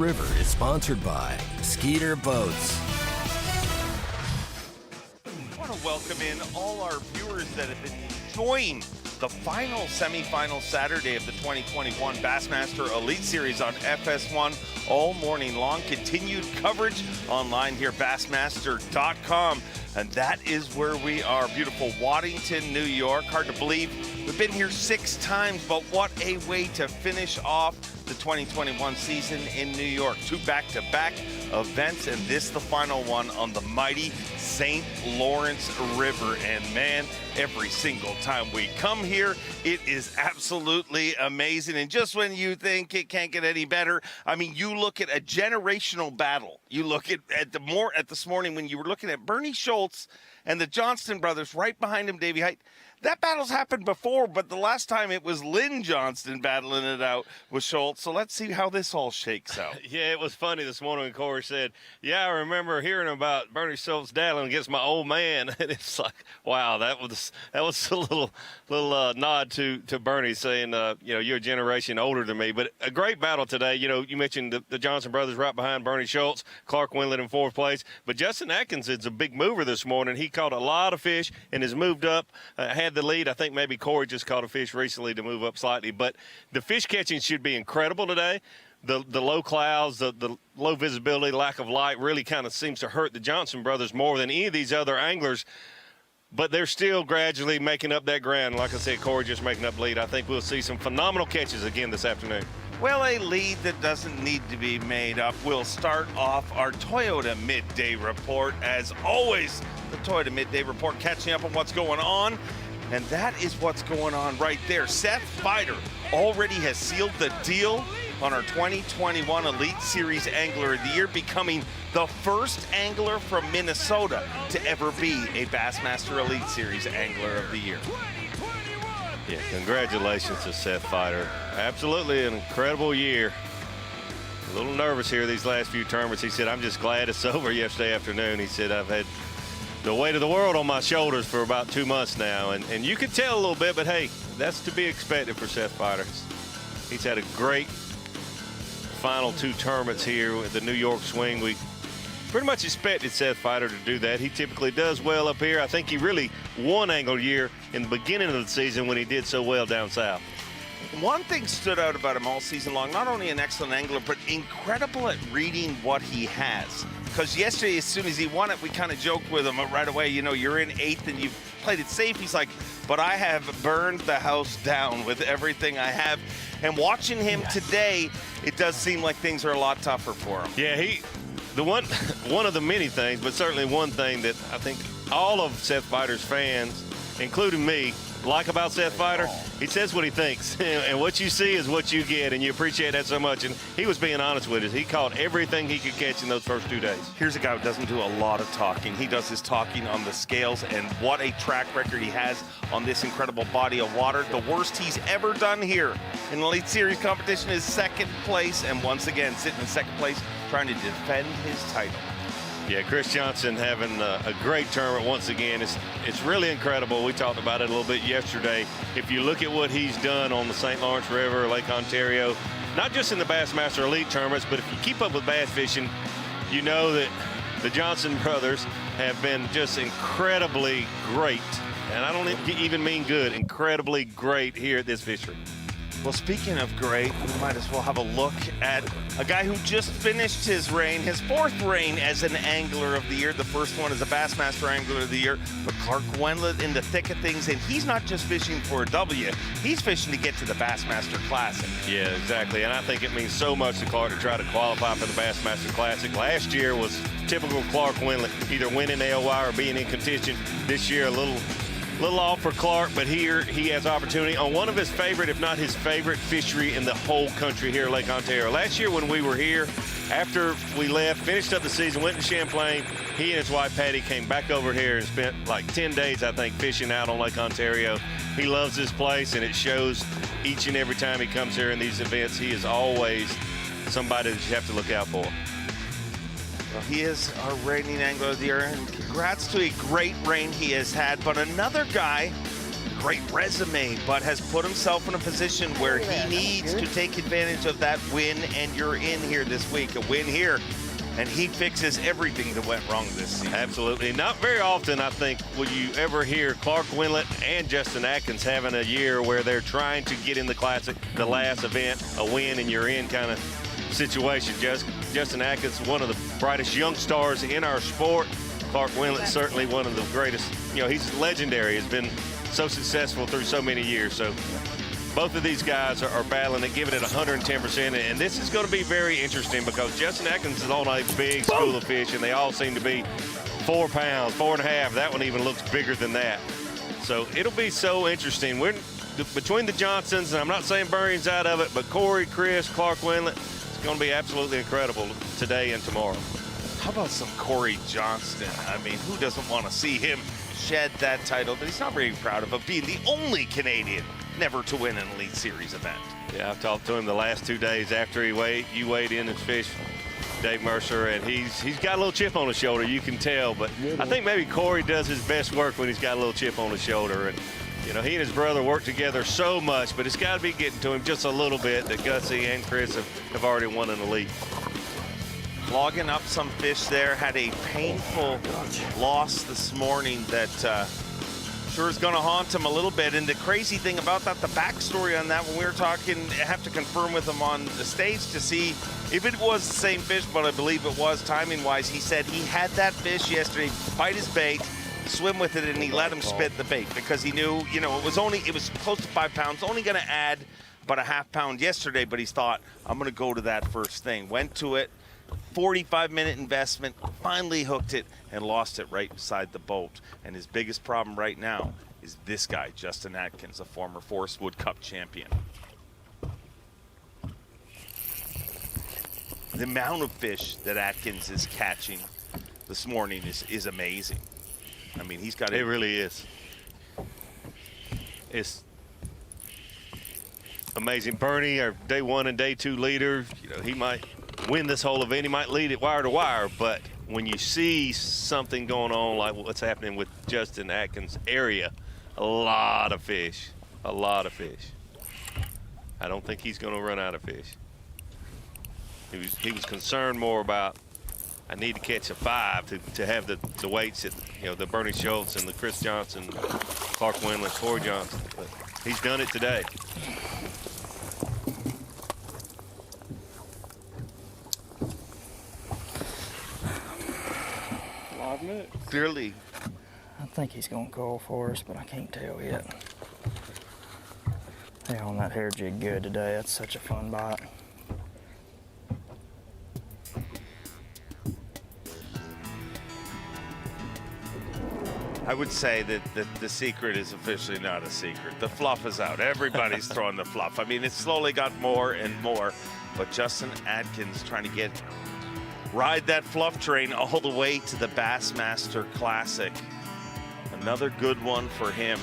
River is sponsored by Skeeter Boats. I want to welcome in all our viewers that have been enjoying the final semifinal Saturday of the 2021 Bassmaster Elite Series on FS1 all morning long. Continued coverage online here, Bassmaster.com. And that is where we are, beautiful Waddington, New York. Hard to believe we've been here 6 times, but what a way to finish off the 2021 season in New York. 2 back-to-back events, and this the final one on the mighty St. Lawrence River. And man, every single time we come here, it is absolutely amazing. And just when you think it can't get any better, I mean, you look at a generational battle. You look at this morning when you were looking at Bernie Schultz and the Johnston brothers right behind him, Davey Height. That battle's happened before, but the last time it was Lynn Johnston battling it out with Schultz. So let's see how this all shakes out. Yeah, it was funny this morning when Corey said, yeah, I remember hearing about Bernie Schultz battling against my old man. And it's like, wow, that was a little nod to Bernie saying, you're a generation older than me. But a great battle today. You know, you mentioned the Johnson brothers right behind Bernie Schultz, Clark Wendlandt in 4th place. But Justin Atkins is a big mover this morning. He caught a lot of fish and has moved up, had the lead. I think maybe Corey just caught a fish recently to move up slightly, but the fish catching should be incredible today. The low clouds, the low visibility, lack of light really kind of seems to hurt the Johnson brothers more than any of these other anglers, but they're still gradually making up that ground. Like I said, Corey just making up lead. I think we'll see some phenomenal catches again this afternoon. Well, a lead that doesn't need to be made up. We'll start off our Toyota Midday Report. As always, the Toyota Midday Report catching up on what's going on. And that is what's going on right there. Seth Feider already has sealed the deal on our 2021 Elite Series Angler of the Year, becoming the first angler from Minnesota to ever be a Bassmaster Elite Series Angler of the Year. Yeah, congratulations to Seth Feider. Absolutely an incredible year. A little nervous here these last few tournaments. He said, I'm just glad it's over yesterday afternoon. He said, I've had the weight of the world on my shoulders for about 2 months now. And you could tell a little bit, but hey, that's to be expected for Seth Feider. He's had a great final 2 tournaments here with the New York swing. We pretty much expected Seth Feider to do that. He typically does well up here. I think he really won Angler of the Year in the beginning of the season when he did so well down south. One thing stood out about him all season long, not only an excellent angler, but incredible at reading what he has. Because yesterday, as soon as he won it, we kind of joked with him right away, you know, you're in 8th and you've played it safe. He's like, but I have burned the house down with everything I have. And watching him today, it does seem like things are a lot tougher for him. Yeah, one of the many things, but certainly one thing that I think all of Seth Feider's fans, including me, like about Seth Feider, he says what he thinks. And what you see is what you get, and you appreciate that so much. And he was being honest with us. He caught everything he could catch in those first 2 days. Here's a guy who doesn't do a lot of talking. He does his talking on the scales, and what a track record he has on this incredible body of water. The worst he's ever done here in the Elite Series competition is 2nd place, and once again, sitting in 2nd place, trying to defend his title. Yeah, Chris Johnson having a great tournament once again. It's really incredible. We talked about it a little bit yesterday. If you look at what he's done on the St. Lawrence River, Lake Ontario, not just in the Bassmaster Elite tournaments, but if you keep up with bass fishing, you know that the Johnson brothers have been just incredibly great. And I don't even mean good, incredibly great here at this fishery. Well, speaking of great, we might as well have a look at a guy who just finished his reign, his 4th reign as an Angler of the Year. The first one as a Bassmaster Angler of the Year, but Clark Wendlandt in the thick of things, and he's not just fishing for a W, he's fishing to get to the Bassmaster Classic. Yeah, exactly, and I think it means so much to Clark to try to qualify for the Bassmaster Classic. Last year was typical Clark Wendlandt, either winning AOY or being in contention. This year, a little off for Clark, but here he has opportunity on one of his favorite, if not his favorite, fishery in the whole country here, Lake Ontario. Last year when we were here, after we left, finished up the season, went to Champlain, he and his wife Patty came back over here and spent like 10 days, I think, fishing out on Lake Ontario. He loves this place, and it shows each and every time he comes here in these events. He is always somebody that you have to look out for. Well, he is our reigning Angler of the Year, and congrats to a great reign he has had. But another guy great resume, but has put himself in a position where he needs to take advantage of that win, and you're in here this week. A win here, and he fixes everything that went wrong this season. Absolutely. Not very often, I think, will you ever hear Clark Winlett and Justin Atkins having a year where they're trying to get in the Classic, the last event, a win, and you're in kind of situation. Justin Atkins, one of the brightest young stars in our sport. Clark Winlett, certainly one of the greatest. You know, he's legendary. Has been so successful through so many years. So both of these guys are battling and giving it 110%. And this is going to be very interesting because Justin Atkins is on a big school of fish, and they all seem to be 4 pounds, 4.5. That one even looks bigger than that. So it'll be so interesting. We're between the Johnsons, and I'm not saying Bernie's out of it, but Corey, Chris, Clark Winlett, it's going to be absolutely incredible today and tomorrow. How about some Corey Johnston? I mean, who doesn't want to see him shed that title? But he's not very proud of being the only Canadian never to win an Elite Series event. Yeah, I've talked to him the last 2 days after you weighed in and fished, Dave Mercer, and he's got a little chip on his shoulder, you can tell. But I think maybe Corey does his best work when he's got a little chip on his shoulder. And you know, he and his brother work together so much, but it's got to be getting to him just a little bit that Gutsy and Chris have already won an Elite. Logging up some fish there, had a painful loss this morning that sure is going to haunt him a little bit. And the crazy thing about that, the backstory on that, when we were talking, I have to confirm with him on the stage to see if it was the same fish, but I believe it was timing-wise. He said he had that fish yesterday bite his bait, swim with it, and he let him spit the bait because he knew, you know, it was close to 5 pounds, only going to add about a half pound yesterday, but he thought, I'm going to go to that first thing. Went to it. 45-minute investment, finally hooked it and lost it right beside the boat. And his biggest problem right now is this guy, Justin Atkins, a former Forest Wood Cup champion. The amount of fish that Atkins is catching this morning is amazing. I mean, he's got it. It really is. It's amazing. Bernie, our day 1 and day 2 leader, you know, he might win this whole event. He might lead it wire to wire, but when you see something going on like what's happening with Justin Atkins' area, a lot of fish, a lot of fish. I don't think he's going to run out of fish. He was concerned more about, I need to catch a 5 to have the weights at, you know, the Bernie Schultz and the Chris Johnson, Clark Winlett, Corey Johnson. But he's done it today. Clearly. I think he's going to call for us, but I can't tell yet. They're on that hair jig good today. That's such a fun bite. I would say that the secret is officially not a secret. The fluff is out. Everybody's throwing the fluff. I mean, it's slowly got more and more, but Justin Atkins trying to ride that fluff train all the way to the Bassmaster Classic. Another good one for him.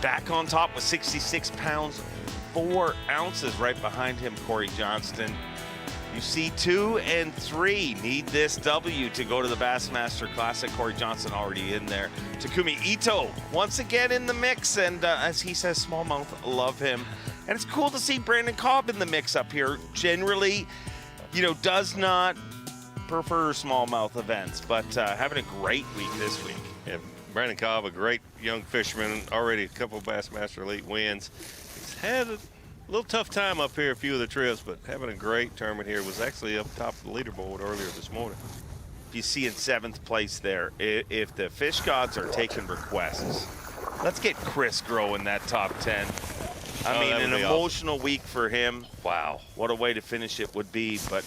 Back on top with 66 pounds, 4 ounces right behind him, Corey Johnston. You see 2 and 3 need this W to go to the Bassmaster Classic. Corey Johnson already in there. Takumi Ito once again in the mix, and as he says, smallmouth, love him. And it's cool to see Brandon Cobb in the mix up here. Generally, you know, does not prefer smallmouth events, but having a great week this week. Yeah, Brandon Cobb, a great young fisherman, already a couple of Bassmaster Elite wins. He's had a little tough time up here a few of the trips, but having a great tournament here. Was actually up top of the leaderboard earlier this morning. You see in 7th place there, if the fish gods are taking requests, let's get Chris Grow in that top 10. I mean, an emotional week for him. Wow, what a way to finish it would be, but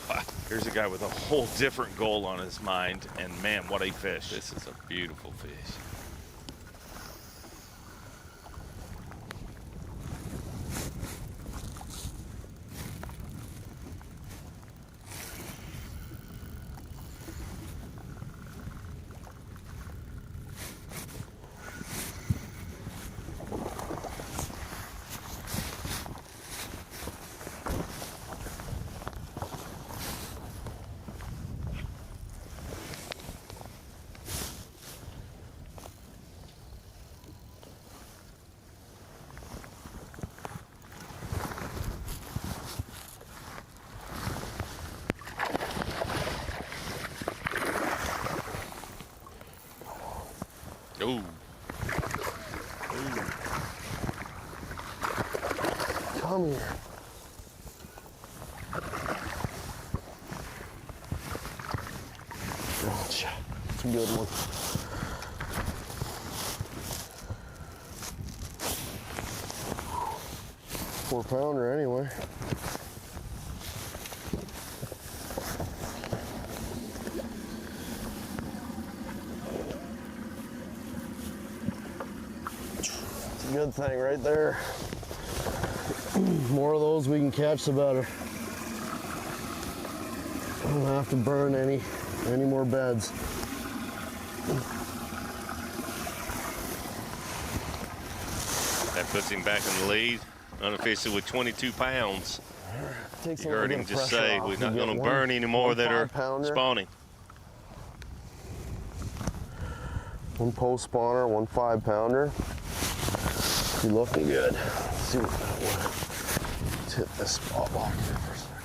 wow, here's a guy with a whole different goal on his mind, and man, what a fish. This is a beautiful fish. Come here. Gotcha. It's a good one. Four-pounder anyway. It's a good thing right there. More of those we can catch, the better. Don't have to burn any more beds. That puts him back in the lead, unofficially with 22 pounds. Takes You a little heard bit him of just pressure say off. we're We not get going to one- burn any more one that are 5-pounder. spawning. One post spawner, one 5-pounder. You're looking good. Let's see what that was. Let's hit this spot lock here for a second.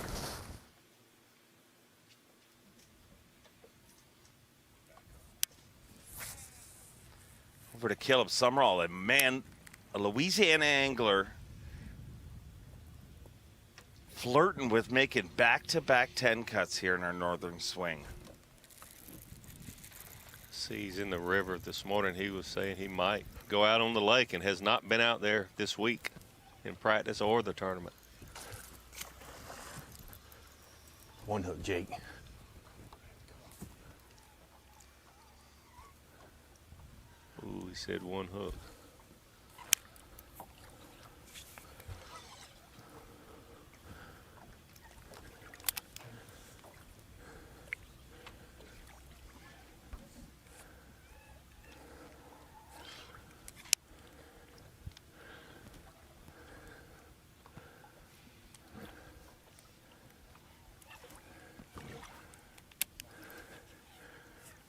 Over to Caleb Summerall, a Louisiana angler flirting with making back-to-back 10 cuts here in our northern swing. See, he's in the river this morning. He was saying he might go out on the lake and has not been out there this week in practice or the tournament. One hook, Jake. Ooh, he said one hook.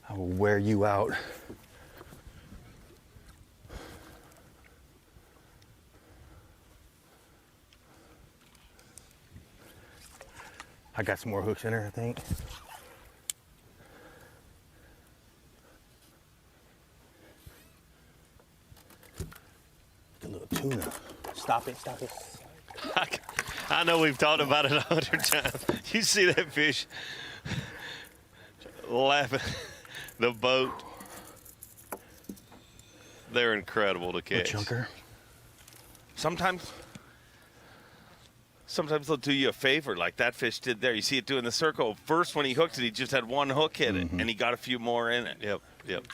I will wear you out. I got some more hooks in her, I think. A little tuna. Stop it, stop it. I know we've talked about it 100 times. You see that fish laughing. The boat. They're incredible to A catch. chunker. Sometimes they'll do you a favor like that fish did there. You see it doing the circle. First, when he hooked it, he just had one hook hit it, and he got a few more in it. Yep, yep.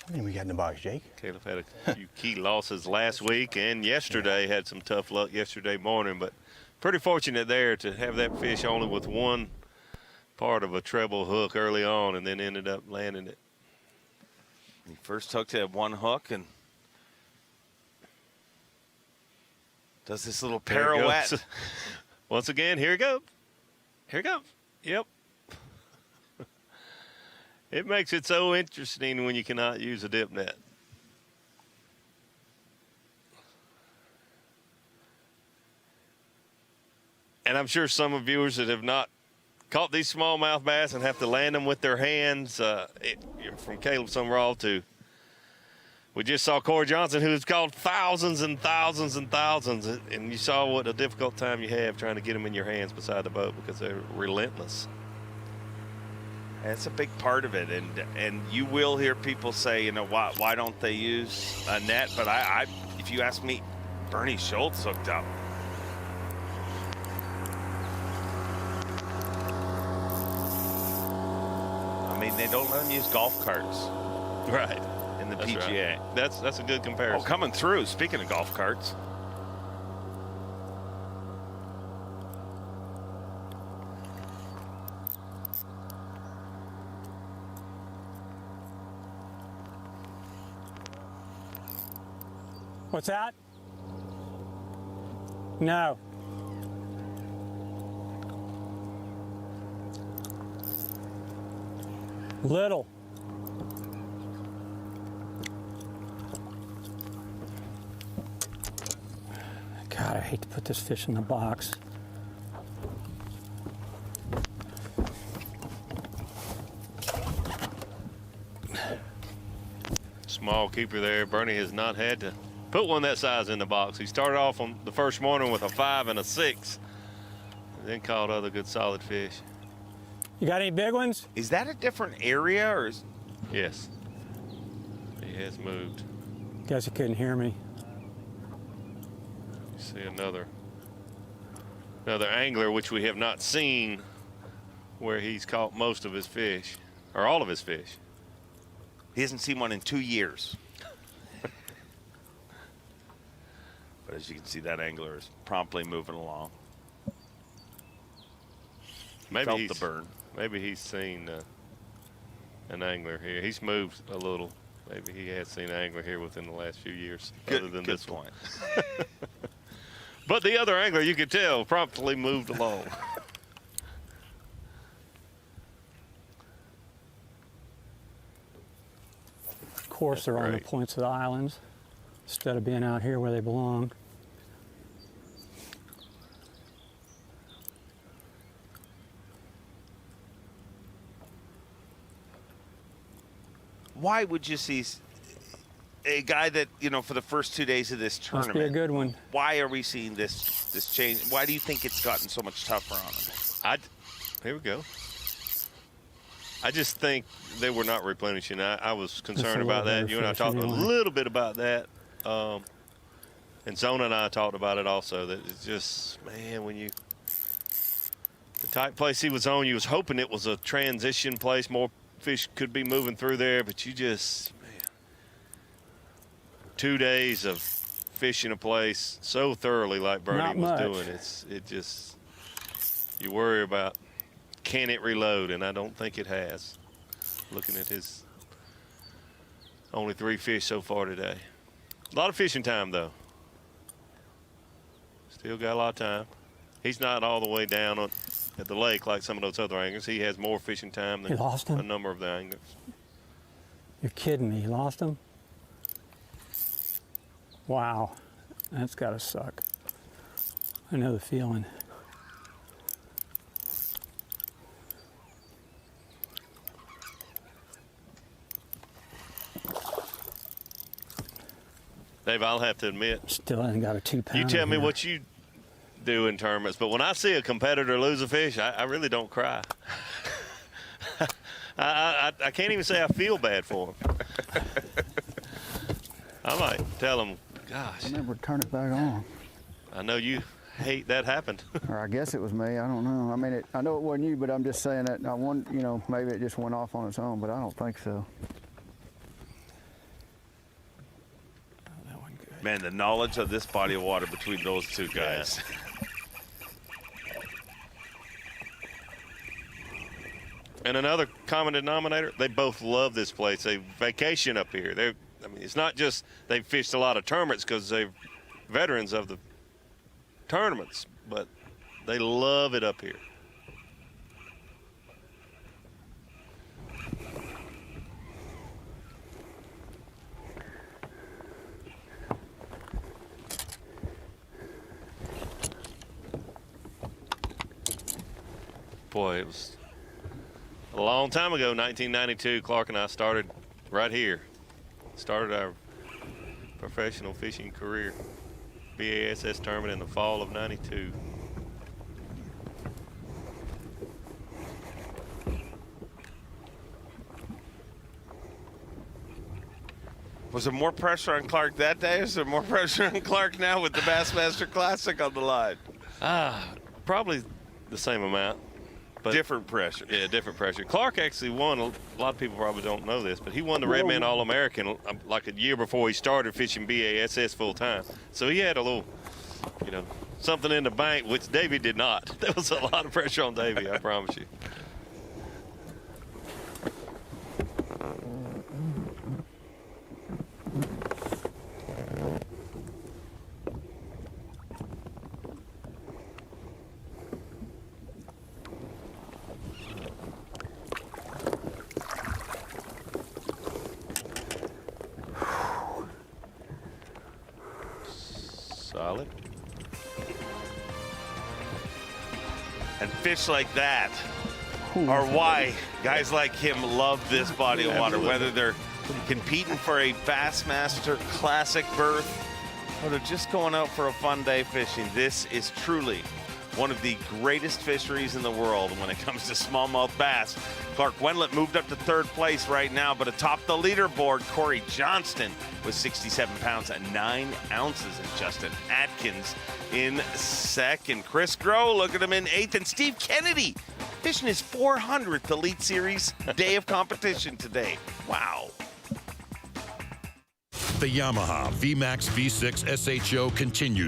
How many we got in the box, Jake? Caleb had a few key losses last week and yesterday. Had some tough luck yesterday morning, but pretty fortunate there to have that fish only with one part of a treble hook early on and then ended up landing it. He first hooked it at one hook and does this little There it pirouette. goes. Once again, here we go. Here we go. Yep. It makes it so interesting when you cannot use a dip net. And I'm sure some of viewers that have not caught these smallmouth bass and have to land them with their hands, from Caleb Summerall to, we just saw Corey Johnson, who has caught thousands and thousands and thousands, and you saw what a difficult time you have trying to get them in your hands beside the boat because they're relentless. That's a big part of it, and you will hear people say, you know, why don't they use a net? But I if you ask me, Bernie Schultz hooked up. I mean, they don't let them use golf carts Right. in the That's PGA. right. That's a good Oh, comparison. coming through. Speaking of golf carts. What's that? No. Little. God, I hate to put this fish in the box. small keeper there. Bernie has not had to put one that size in the box. He started off on the first morning with a 5 and a 6, and then caught other good solid fish. You got any big ones? Is that a different area, or is? Yes, he has moved. Guess you couldn't hear me. You see another angler, which we have not seen, where he's caught most of his fish, or all of his fish. He hasn't seen one in 2 years. But as you can see, that angler is promptly moving along. Maybe Felt he's the burn. Maybe he's seen an angler here. He's moved a little. Maybe he has seen an angler here within the last few years, other than this point. one. But the other angler, you could tell, promptly moved along. Of course, they're on the great. points of the islands instead of being out here where they belong. Why would you see a guy that, you know, for the first 2 days of this Must tournament? be a good one. Why are we seeing this change? Why do you think it's gotten so much tougher on him? Here we go. I just think they were not replenishing. I was concerned about that. You and I talked a little bit about that. And Zona and I talked about it also, that it's just, man, when the tight place he was on, you was hoping it was a transition place, more fish could be moving through there, but you just, man, 2 days of fishing a place so thoroughly like Bernie was doing, it just, you worry about, can it reload? And I don't think it has. Looking at his only 3 fish so far today. A lot of fishing time, though. Still got a lot of time. He's not all the way down at the lake like some of those other anglers. He has more fishing time than a number of the anglers. You're kidding me. You lost him? Wow. That's got to suck. I know the feeling. Dave, I'll have to admit. Still hasn't got a 2-pounder. You tell me what you do in tournaments, but when I see a competitor lose a fish, I really don't cry. I can't even say I feel bad for him. I might tell him, gosh. I never turn it back on. I know you hate that happened. Or I guess it was me. I don't know. I mean, I know it wasn't you, but I'm just saying that. I want, you know, maybe it just went off on its own, but I don't think so. Man, the knowledge of this body of water between those two guys. And another common denominator, they both love this place. They vacation up here. I mean, it's not just they've fished a lot of tournaments because they're veterans of the tournaments, but they love it up here. Boy, it was a long time ago, 1992. Clark and I started right here. Started our professional fishing career. B.A.S.S tournament in the fall of '92. Was there more pressure on Clark that day, or is there more pressure on Clark now with the Bassmaster Classic on the line? Probably the same amount. But different pressure. Yeah, different pressure. Clark actually won, a lot of people probably don't know this, but he won the Redman All-American like a year before he started fishing B.A.S.S full time. So he had a little, you know, something in the bank, which Davey did not. There was a lot of pressure on Davey, I promise you. Solid. And fish like that are why guys like him love this body of water, whether they're competing for a Bassmaster Classic berth, or they're just going out for a fun day fishing. This is truly one of the greatest fisheries in the world when it comes to smallmouth bass. Clark Wendlandt moved up to third place right now, but atop the leaderboard, Corey Johnston with 67 pounds and 9 ounces, and Justin Atkins in second. Chris Groh, look at him in eighth, and Steve Kennedy fishing his 400th Elite Series day of competition today. Wow. The Yamaha VMAX V6 SHO continues